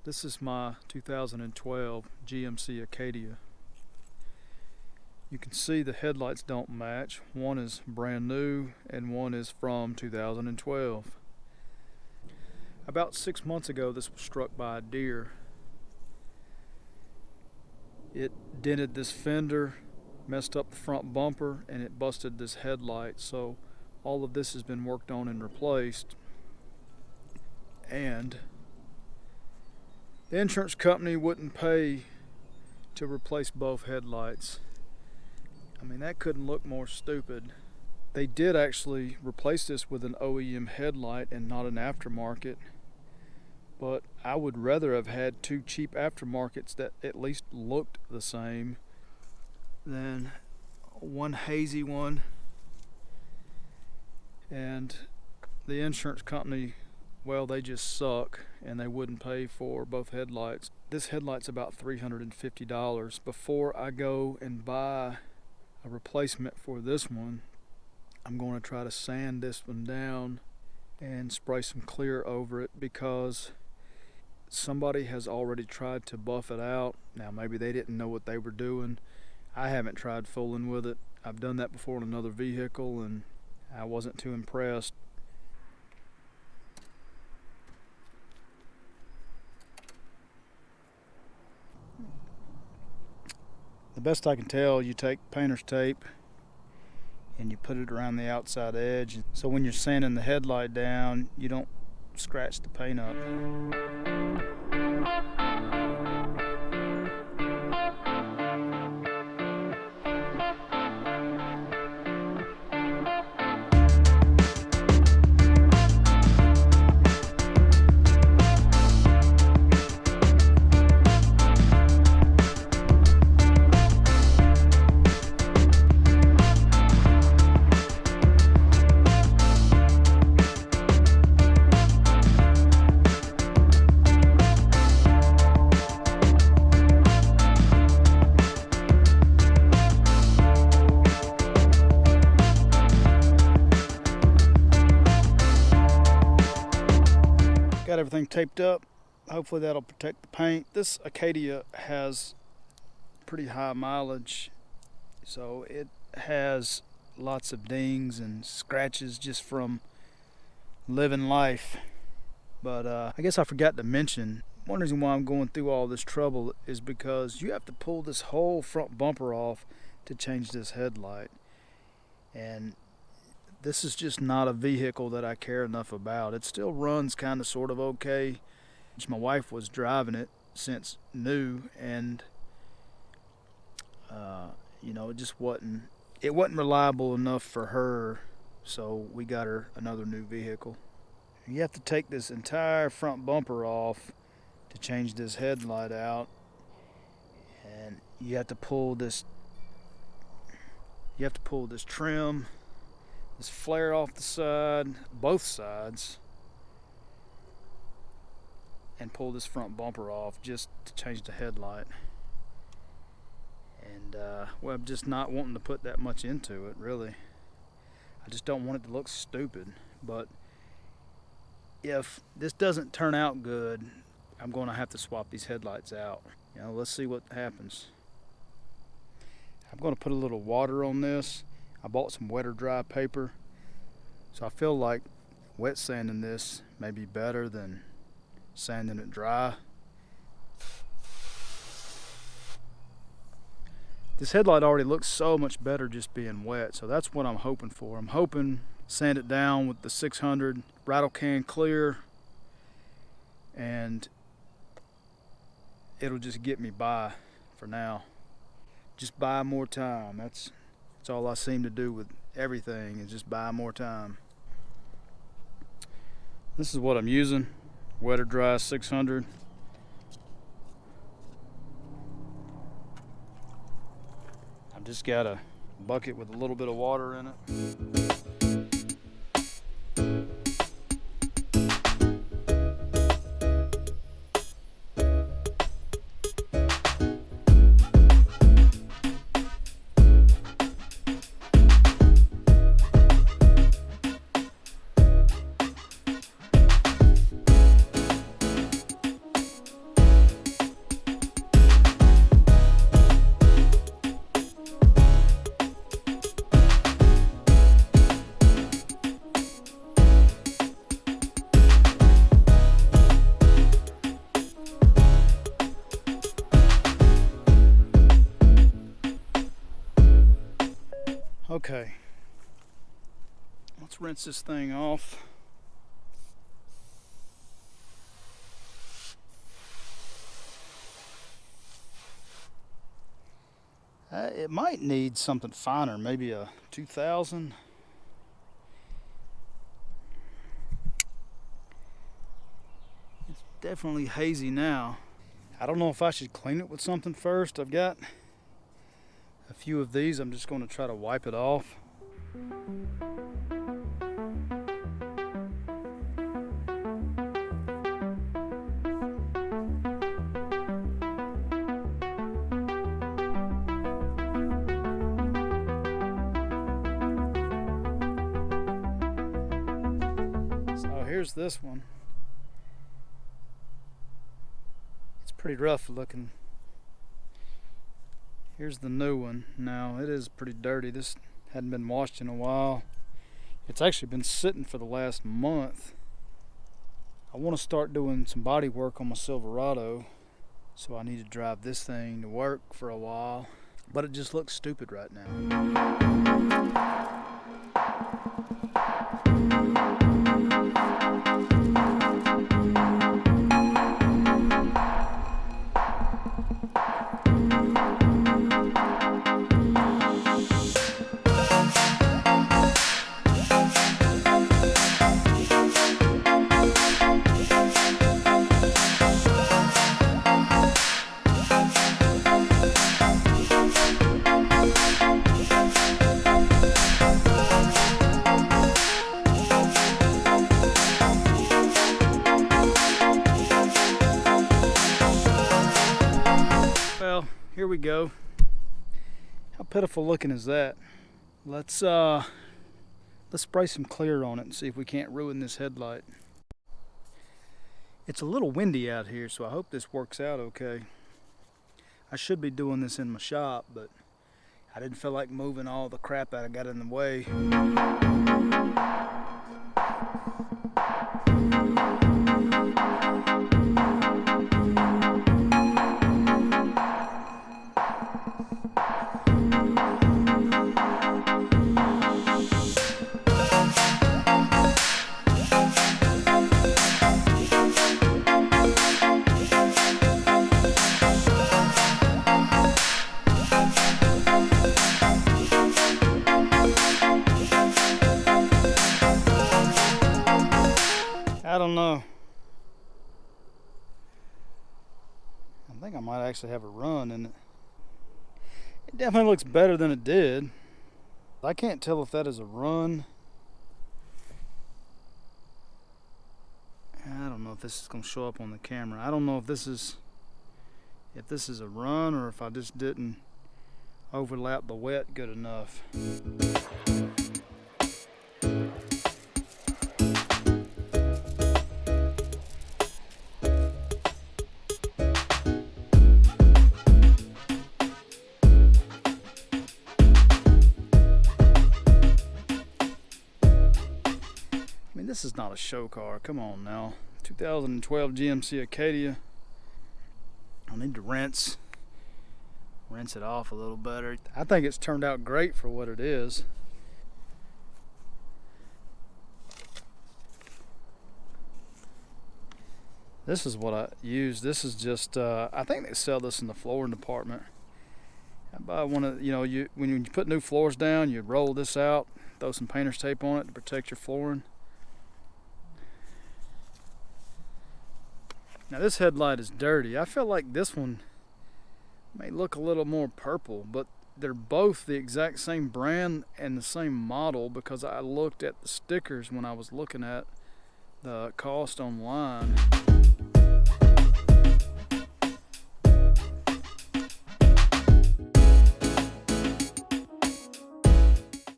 This is my 2012 GMC Acadia. You can see the headlights don't match. One is brand new and one is from 2012. About 6 months ago, this was struck by a deer. It dented this fender, messed up the front bumper, and it busted this headlight. So all of this has been worked on and replaced. And the insurance company wouldn't pay to replace both headlights. I mean, that couldn't look more stupid. They did actually replace this with an OEM headlight and not an aftermarket. But I would rather have had two cheap aftermarkets that at least looked the same than one hazy one. And the insurance company, well, they just suck and they wouldn't pay for both headlights. This headlight's about $350. Before I go and buy a replacement for this one, I'm going to try to sand this one down and spray some clear over it because somebody has already tried to buff it out. Now maybe they didn't know what they were doing. I haven't tried fooling with it. I've done that before in another vehicle and I wasn't too impressed. The best I can tell, you take painter's tape and you put it around the outside edge. So when you're sanding the headlight down, you don't scratch the paint up. Got everything taped up. Hopefully that'll protect the paint. This Acadia has pretty high mileage, so it has lots of dings and scratches just from living life. But I guess I forgot to mention, one reason why I'm going through all this trouble is because you have to pull this whole front bumper off to change this headlight. And this is just not a vehicle that I care enough about. It still runs kind of sort of okay. My wife was driving it since new, and it just wasn't reliable enough for her, so we got her another new vehicle. You have to take this entire front bumper off to change this headlight out, and you have to pull this trim, this flare off the side, both sides, and pull this front bumper off just to change the headlight. And I'm just not wanting to put that much into it, really. I just don't want it to look stupid. But if this doesn't turn out good, I'm going to have to swap these headlights out. Let's see what happens. I'm going to put a little water on this. I bought some wet or dry paper, so I feel like wet sanding this may be better than sanding it dry. This headlight already looks so much better just being wet, so that's what I'm hoping for. I'm hoping sand it down with the 600 rattle can clear, and it'll just get me by for now. Just buy more time. That's all I seem to do with everything, is just buy more time. This is what I'm using, wet or dry 600. I've just got a bucket with a little bit of water in it. rinse this thing off. It might need something finer, maybe a 2000. It's definitely hazy now. I don't know if I should clean it with something first. I've got a few of these. I'm just going to try to wipe it off. So here's this one. It's pretty rough looking. Here's the new one. Now it is pretty dirty. This hadn't been washed in a while. It's actually been sitting for the last month. I want to start doing some body work on my Silverado, so I need to drive this thing to work for a while, but it just looks stupid right now. Well, here we go. How pitiful looking is that? Let's spray some clear on it and see if we can't ruin this headlight. It's a little windy out here, so I hope this works out okay. I should be doing this in my shop, but I didn't feel like moving all the crap that I got in the way. I don't know. I think I might actually have a run in it. It definitely looks better than it did. I can't tell if that is a run. I don't know if this is going to show up on the camera. I don't know if this is a run or if I just didn't overlap the wet good enough. This is not a show car. Come on now. 2012 GMC Acadia. I need to rinse it off a little better. I think it's turned out great for what it is. This is what I use. This is just I think they sell this in the flooring department. I buy one of, when you put new floors down, you roll this out, throw some painter's tape on it to protect your flooring. Now this headlight is dirty. I feel like this one may look a little more purple, but they're both the exact same brand and the same model because I looked at the stickers when I was looking at the cost online.